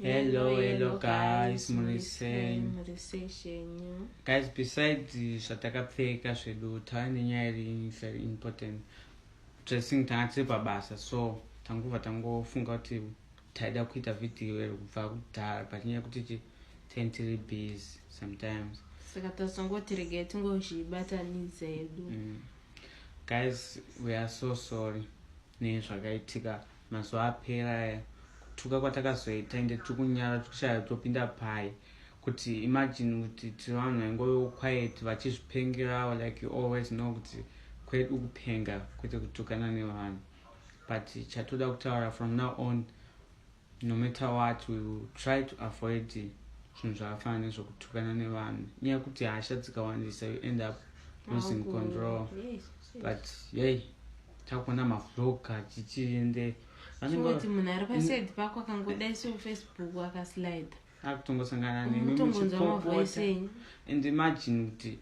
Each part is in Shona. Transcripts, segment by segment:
Hello guys, Muriseng. Guys, besides zvatakapfeka zvedu tava nenyaya iri very important. Dressing tanga tiri pabasa, so tangobva tangofunga kuti taida kuita video iri kubva kudhara but nyaya yekuti tiri busy sometimes. Saka tasongoti regai tingozvibatanidza hedu. Guys, we are so sorry nezvakaitika mazuva apera kutuka kwatakazoita ende tikunyara tukushaya topinda pai kuti imagine kuti tiri vanhu vaingovewo quiet vachizvipengerawo like you always know kuti kwedu kupenga kwete kutukana nevanhu, but chatoda kutaura from now on, no matter what, we will try to avoid zvinhu zvakafana nezvokutukana nevanhu. Nyaya yekuti hasha dzikawandisa you end up losing control. But yay, takuona mavlogger chichiende kuti munhu ari paside pako akangodaiso Facebook akaslide akutongosangana nemi and imagine kuti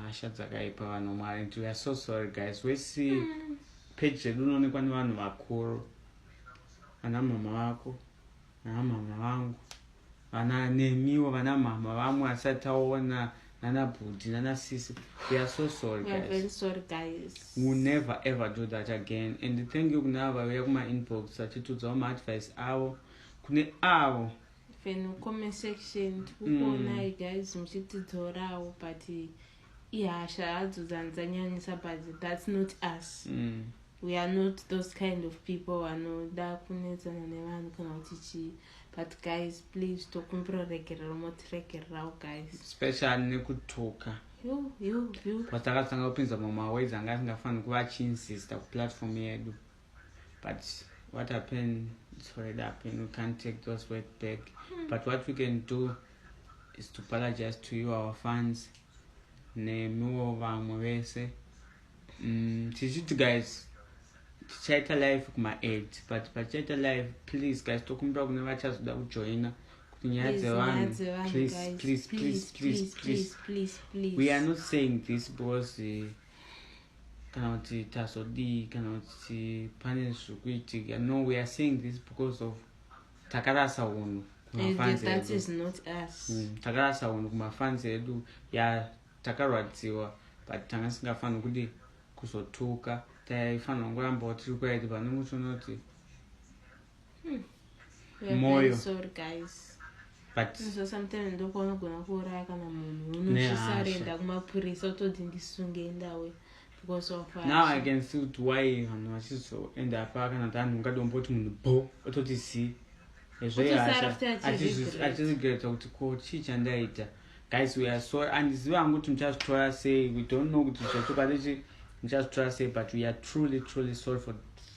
hasha dzakaipa vanhu mwari, and we are so sorry guys. Wesi page yedu unoonekwa nevanhu vakuru, vana mama vako, vana mama vangu, vana nemiwo, vana mama vamwe asati taona, nana budi, nana sisi. We are so sorry guys. We are very sorry guys. We will never ever do that again. And thank you kunava vauya kuma inbox vachitudzawo maadvice avo kune avo feno comment section tikukuonai guys muchitidzorawo, but ihasha hadzo dzanzanyanyisa, but that's not us. We are not those kind of people vanoda kunetsana nevanhu kana kuti chii. But guys, please tokumbira regerero motiregererawo guys, especially nekutoka patakatanga kupinza mumaways anga asingafani kuva achiinsista kuplatform yedu, but what happened, it's already happened. We can't take those words back. But what we can do is to apologize to you, our fans, nemiwo vamwe vese. Tichiti guys, tichaita live kuma8, but pachaita live, please guys, tokumbira kune vachazoda kujoina kuti nyaya dzevanhu, please. We are not saying this because kana kuti tazodii kana kuti pane zvikuitika. No, we are saying this because of takarasa unhu kumafans edu. That is not us. Takarasa unhu kumafans edu, ya takarwadziwa, but tanga singafani kuti kuzotuka. Taifanira kungoramba tiri quiet panongotoona kuti moyo. Sorry guys. But so sometimes ndokona gona kuuraya kana munhu unosarenda kumapurisa utoti ndisunge ndawe because of now I can see why vanhu vachizoenda pa kana kuti anhu ungadomboti munhu bo ototi si achizigireta kuti ko chii chandaita. Guys, we are sorry. Handizivi hangu kuti muchazvitora sei, we don't know kuti zvachoka lechi muchazvitora sei, but we are truly sorry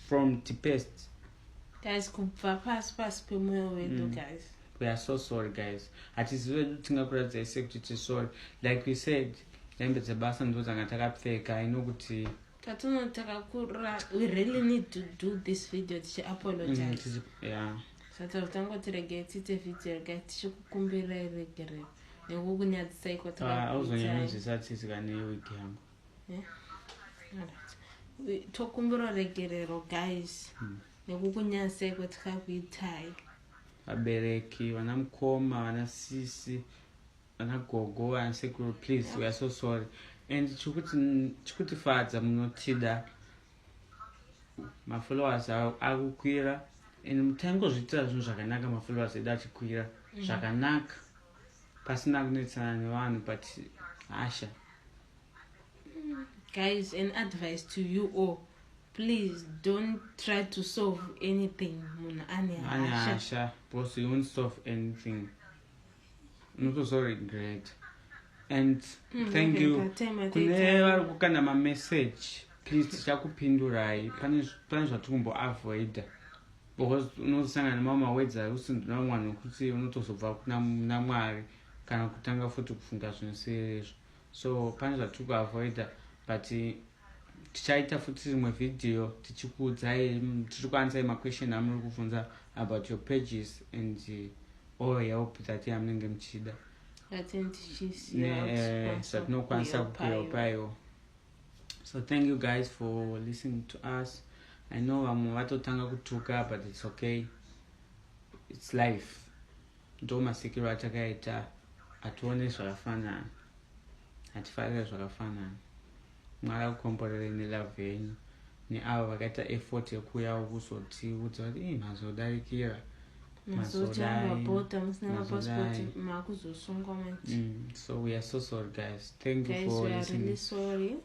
from the past guys, kubva pasi pemwoyo wedu guys. We are so sorry guys. Hatizivi tingakuradzai sei kuti tiri sorry. Like we said, hembe dzebasa ndo dzanga takapfeka. I know kuti takakura, we really need to do this video tichi apologize. Yeah. Saka tangoti regai tiite video regai tichikukumbirai regerero nekukunyadzisai kwatakauzonyanyisa tsitsika newiki yangu. Tokumbira regerero guys, nekukunyadzisai kwatakakuitai. Vabereki, vana mukoma, vana sisi, vana gogo, vana sekuru, please, we are so sorry. And chikutifadza munotida, mafollowers akukwira, and mutangozviitira zvinhu zvakanaka, mafollowers edu achikwira zvakanaka pasina kunetsana nevanhu, but hasha. Guys, an advice to you all, please don't try to solve anything munhu ane hasha, because you won't solve anything. Unotozo regret. And thank you kune vari kukanda mamessage, please tichakupindurai. Pane zvatikumbo avoida because unosangana nemamawords usindina mwana wekuti unotozobva kuna Mwari kana kutanga futi kufunga zvinhu seizvo. So pane zvatiri kuavoida, but tichaita futi rimwe video tichikuudzai, tiri kuanswera maquestion amuri kubvunza about your pages and all help that yamunenge muchida zvatinokwanisa kukuhelpaiwo. So thank you guys for listening to us. I know vamwe vatotanga kutuka, but it's okay. It's its life. Ndo masikiro atakaita atione zvakafanana, atifarire zvakafanana. Mwari akukomborere nelove yenyu neavo vakaita effort yekuuyawo kuzotiudza kuti mazodarikira so we are so sorry guys. Thank you for listening. Really sorry.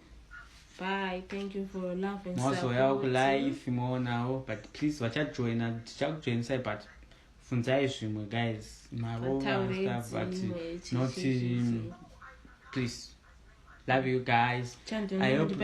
Bye. Thank you for love and support. Also yao live imonawo, but please vachajoina tichakujoinisai, but funzai zvimwe guys, mavo stuff, but not please. Love you guys. I hope